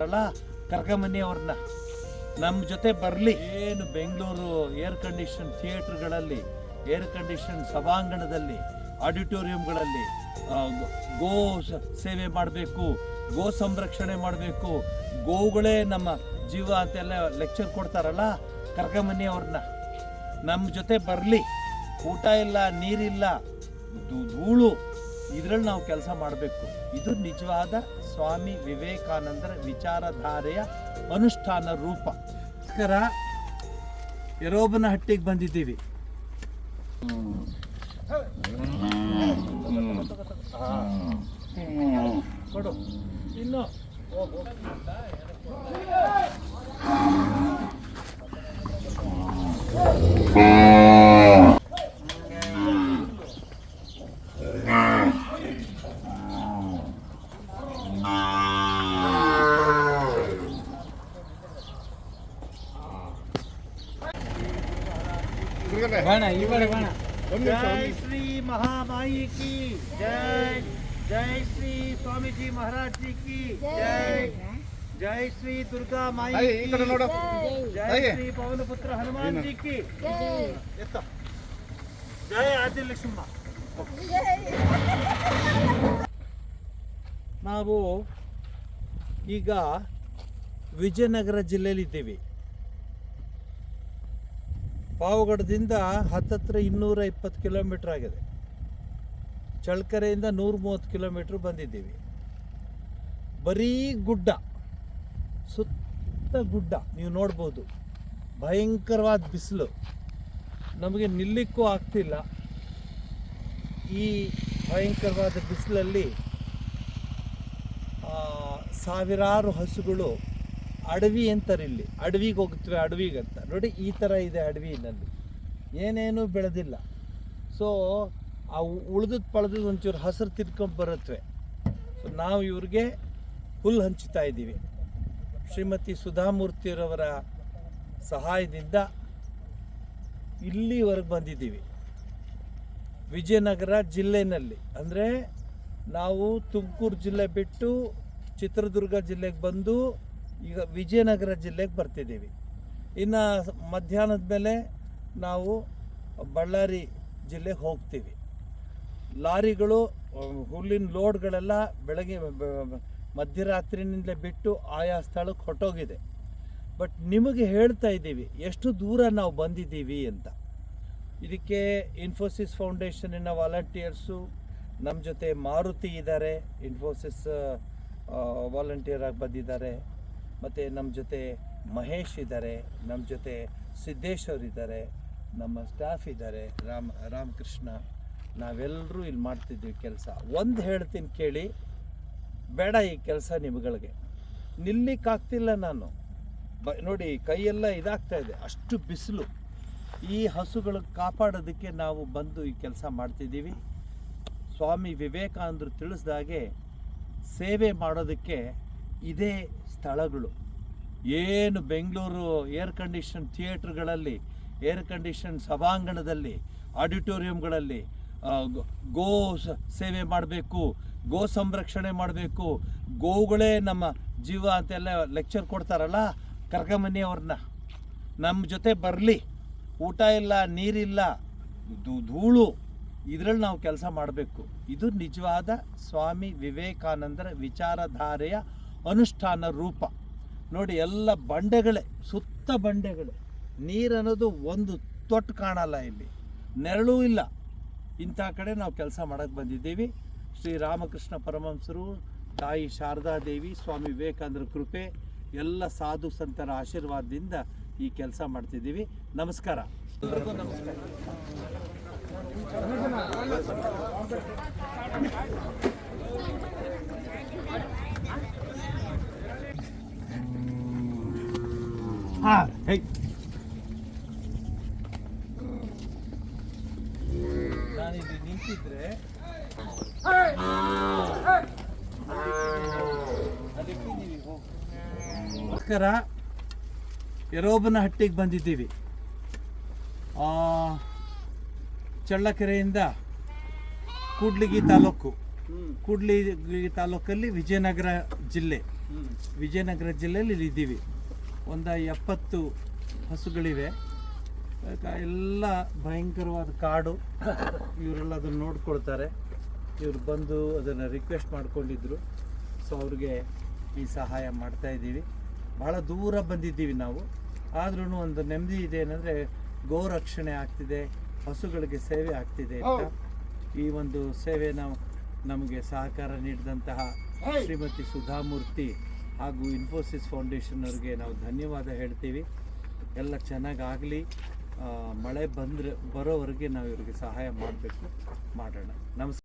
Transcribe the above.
ಅಲ್ಲ ಕರ್ಕೊಂಬನ್ನಿ ಅವ್ರನ್ನ ನಮ್ಮ ಜೊತೆ ಬರಲಿ. ಏನು ಬೆಂಗಳೂರು ಏರ್ ಕಂಡೀಷನ್ ಥಿಯೇಟರ್ಗಳಲ್ಲಿ, ಏರ್ ಕಂಡೀಷನ್ ಸಭಾಂಗಣದಲ್ಲಿ, ಆಡಿಟೋರಿಯಂಗಳಲ್ಲಿ ಗೋ ಸೇವೆ ಮಾಡಬೇಕು, ಗೋ ಸಂರಕ್ಷಣೆ ಮಾಡಬೇಕು, ಗೋವುಗಳೇ ನಮ್ಮ ಜೀವ ಅಂತೆಲ್ಲ ಲೆಕ್ಚರ್ ಕೊಡ್ತಾರಲ್ಲ, ಕರ್ಕೊಂಬನ್ನಿ ಅವ್ರನ್ನ ನಮ್ಮ ಜೊತೆ ಬರಲಿ. ಊಟ ಇಲ್ಲ, ನೀರಿಲ್ಲ, ಧೂಳು, ಇದರಲ್ಲಿ ನಾವು ಕೆಲಸ ಮಾಡಬೇಕು. ಇದು ನಿಜವಾದ ಸ್ವಾಮಿ ವಿವೇಕಾನಂದರ ವಿಚಾರಧಾರೆಯ ಅನುಷ್ಠಾನ ರೂಪ. ಯರೋಬನಹಟ್ಟಿಗೆ ಬಂದಿದ್ದೀವಿ. ಕೊಡು ಇನ್ನು जय श्री महामाई की जय, जय श्री स्वामी जी महाराज जी की जय, जय श्री दुर्गा माई की जय, श्री पवन पुत्र हनुमान जी की जय, आदि लक्ष्मಮ್ಮ. ನಾವು ಈಗ ವಿಜಯನಗರ ಜಿಲ್ಲೆಯಲ್ಲಿದ್ದೀವಿ. ಪಾವಗಡದಿಂದ ಹತ್ತತ್ರ 220 ಕಿಲೋಮೀಟ್ರ್ ಆಗಿದೆ. ಚಳ್ಳಕೆರೆಯಿಂದ 130 ಕಿಲೋಮೀಟ್ರ್ ಬಂದಿದ್ದೀವಿ. ಬರೀ ಗುಡ್ಡ, ಸುತ್ತ ಗುಡ್ಡ ನೀವು ನೋಡ್ಬೋದು. ಭಯಂಕರವಾದ ಬಿಸಿಲು, ನಮಗೆ ನಿಲ್ಲಕ್ಕೂ ಆಗ್ತಿಲ್ಲ. ಈ ಭಯಂಕರವಾದ ಬಿಸಿಲಲ್ಲಿ ಸಾವಿರಾರು ಹಸುಗಳು ಅಡವಿ ಅಂತಾರೆ, ಇಲ್ಲಿ ಅಡವಿಗೆ ಹೋಗ್ತವೆ, ಅಡವಿಗಂತ ನೋಡಿ. ಈ ಥರ ಇದೆ ಅಡವಿನಲ್ಲಿ, ಏನೇನೂ ಬೆಳೆದಿಲ್ಲ. ಸೊ ಆ ಉಳ್ದದ್ದು ಪಳೆದು ಒಂಚೂರು ಹಸಿರು ತಿರ್ಕೊಂಡು ಬರುತ್ತವೆ. ಸೊ ನಾವು ಇವ್ರಿಗೆ ಹುಲ್ಲು ಹಂಚ್ತಾ ಇದ್ದೀವಿ. ಶ್ರೀಮತಿ ಸುಧಾಮೂರ್ತಿಯವರ ಸಹಾಯದಿಂದ ಇಲ್ಲಿವರೆಗೆ ಬಂದಿದ್ದೀವಿ. ವಿಜಯನಗರ ಜಿಲ್ಲೆಯಲ್ಲಿ, ಅಂದರೆ ನಾವು ತುಮಕೂರು ಜಿಲ್ಲೆ ಬಿಟ್ಟು ಚಿತ್ರದುರ್ಗ ಜಿಲ್ಲೆಗೆ ಬಂದು ಈಗ ವಿಜಯನಗರ ಜಿಲ್ಲೆಗೆ ಬರ್ತಿದ್ದೀವಿ. ಇನ್ನು ಮಧ್ಯಾಹ್ನದ ಮೇಲೆ ನಾವು ಬಳ್ಳಾರಿ ಜಿಲ್ಲೆಗೆ ಹೋಗ್ತೀವಿ. ಲಾರಿಗಳು ಹುಲ್ಲಿನ ಲೋಡ್ಗಳೆಲ್ಲ ಬೆಳಗ್ಗೆ ಮಧ್ಯರಾತ್ರಿನಿಂದಲೇ ಬಿಟ್ಟು ಆಯಾ ಸ್ಥಳಕ್ಕೆ ಹೊರಟೋಗಿದೆ. ಬಟ್ ನಿಮಗೆ ಹೇಳ್ತಾ ಇದ್ದೀವಿ ಎಷ್ಟು ದೂರ ನಾವು ಬಂದಿದ್ದೀವಿ ಅಂತ. ಇದಕ್ಕೆ ಇನ್ಫೋಸಿಸ್ ಫೌಂಡೇಶನಿನ ವಾಲಂಟಿಯರ್ಸು ನಮ್ಮ ಜೊತೆ ಮಾರುತಿ ಇದ್ದಾರೆ, ಇನ್ಫೋಸಿಸ್ ವಾಲಂಟಿಯರ್ ಆಗಿ ಬಂದಿದ್ದಾರೆ. ಮತ್ತು ನಮ್ಮ ಜೊತೆ ಮಹೇಶ್ ಇದ್ದಾರೆ, ನಮ್ಮ ಜೊತೆ ಸಿದ್ದೇಶ್ವರ್ ಇದ್ದಾರೆ, ನಮ್ಮ ಸ್ಟಾಫ್ ಇದ್ದಾರೆ, ರಾಮಕೃಷ್ಣ. ನಾವೆಲ್ಲರೂ ಇಲ್ಲಿ ಮಾಡ್ತಿದ್ದೀವಿ ಕೆಲಸ. ಒಂದು ಹೇಳ್ತೀನಿ ಕೇಳಿ, ಬೇಡ ಈ ಕೆಲಸ ನಿಮ್ಗಳಿಗೆ, ನಿಲ್ಲಿಕ್ಕಾಗ್ತಿಲ್ಲ ನಾನು. ನೋಡಿ ಕೈಯೆಲ್ಲ ಇದಾಗ್ತಾಯಿದೆ, ಅಷ್ಟು ಬಿಸಿಲು. ಈ ಹಸುಗಳಿಗೆ ಕಾಪಾಡೋದಕ್ಕೆ ನಾವು ಬಂದು ಈ ಕೆಲಸ ಮಾಡ್ತಿದ್ದೀವಿ. ಸ್ವಾಮಿ ವಿವೇಕಾನಂದರು ತಿಳಿಸ್ದಾಗೆ ಸೇವೆ ಮಾಡೋದಕ್ಕೆ ಇದೇ ಸ್ಥಳಗಳು. ಏನು ಬೆಂಗಳೂರು ಏರ್ ಕಂಡೀಷನ್ ಥಿಯೇಟ್ರ್ಗಳಲ್ಲಿ, ಏರ್ ಕಂಡೀಷನ್ ಸಭಾಂಗಣದಲ್ಲಿ, ಆಡಿಟೋರಿಯಂಗಳಲ್ಲಿ ಗೋ ಸೇವೆ ಮಾಡಬೇಕು, ಗೋ ಸಂರಕ್ಷಣೆ ಮಾಡಬೇಕು, ಗೋವುಗಳೇ ನಮ್ಮ ಜೀವ ಅಂತೆಲ್ಲ ಲೆಕ್ಚರ್ ಕೊಡ್ತಾರಲ್ಲ, ಕರ್ಕೊಂಬನ್ನಿ ಅವ್ರನ್ನ ನಮ್ಮ ಜೊತೆ ಬರಲಿ. ಊಟ ಇಲ್ಲ, ನೀರಿಲ್ಲ, ಧೂಳು, ಇದರಲ್ಲಿ ನಾವು ಕೆಲಸ ಮಾಡಬೇಕು. ಇದು ನಿಜವಾದ ಸ್ವಾಮಿ ವಿವೇಕಾನಂದರ ವಿಚಾರಧಾರೆಯ ಅನುಷ್ಠಾನ ರೂಪ. ನೋಡಿ ಎಲ್ಲ ಬಂಡೆಗಳೇ, ಸುತ್ತ ಬಂಡೆಗಳೇ, ನೀರನ್ನೋದು ಒಂದು ತೊಟ್ಟು ಕಾಣಲ್ಲ, ಇಲ್ಲಿ ನೆರಳೂ ಇಲ್ಲ. ಇಂಥ ಕಡೆ ನಾವು ಕೆಲಸ ಮಾಡೋಕ್ಕೆ ಬಂದಿದ್ದೀವಿ. ಶ್ರೀ ರಾಮಕೃಷ್ಣ ಪರಮಹಂಸರು, ತಾಯಿ ಶಾರದಾದೇವಿ, ಸ್ವಾಮಿ ವಿವೇಕಾನಂದರ ಕೃಪೆ, ಎಲ್ಲ ಸಾಧು ಸಂತರ ಆಶೀರ್ವಾದದಿಂದ ಈ ಕೆಲಸ ಮಾಡ್ತಿದ್ದೀವಿ. ನಮಸ್ಕಾರ, ಎಲ್ರಿಗೂ ನಮಸ್ಕಾರ. ನಾನಿಲ್ಲಿ ನಿಂತಿದ್ರೆ ನಮಸ್ಕಾರ. ಯರೋಬನಹಟ್ಟಿಗೆ ಬಂದಿದ್ದೀವಿ. ಚಳ್ಳಕೆರೆಯಿಂದ ಕೂಡ್ಲಿಗಿ ತಾಲೂಕು ಕೂಡ್ಲಿ ತಾಲೂಕಲ್ಲಿ ವಿಜಯನಗರ ಜಿಲ್ಲೆಯಲ್ಲಿ ಇದ್ದೀವಿ. ಒಂದು 70 ಹಸುಗಳಿವೆ. ಎಲ್ಲ ಭಯಂಕರವಾದ ಕಾಡು. ಇವರೆಲ್ಲ ಅದನ್ನು ನೋಡ್ಕೊಳ್ತಾರೆ. ಇವರು ಬಂದು ಅದನ್ನು ರಿಕ್ವೆಸ್ಟ್ ಮಾಡ್ಕೊಂಡಿದ್ರು. ಸೊ ಅವ್ರಿಗೆ ಈ ಸಹಾಯ ಮಾಡ್ತಾ ಇದ್ದೀವಿ. ಭಾಳ ದೂರ ಬಂದಿದ್ದೀವಿ ನಾವು, ಆದ್ರೂ ಒಂದು ನೆಮ್ಮದಿ ಇದೆ. ಏನಂದರೆ ಗೋ ರಕ್ಷಣೆ ಆಗ್ತಿದೆ, ಹಸುಗಳಿಗೆ ಸೇವೆ ಆಗ್ತಿದೆ ಅಂತ. ಈ ಒಂದು ಸೇವೆ ನಮಗೆ ಸಹಕಾರ ನೀಡಿದಂತಹ ಶ್ರೀಮತಿ ಸುಧಾಮೂರ್ತಿ ಹಾಗೂ ಇನ್ಫೋಸಿಸ್ ಫೌಂಡೇಶನ್ ಅವ್ರಿಗೆ ನಾವು ಧನ್ಯವಾದ ಹೇಳ್ತೀವಿ. ಎಲ್ಲ ಚೆನ್ನಾಗಾಗಲಿ. ಮಳೆ ಬರೋವರೆಗೆ ನಾವು ಇವರಿಗೆ ಸಹಾಯ ಮಾಡಬೇಕು, ಮಾಡೋಣ. ನಮಸ್ಕಾರ.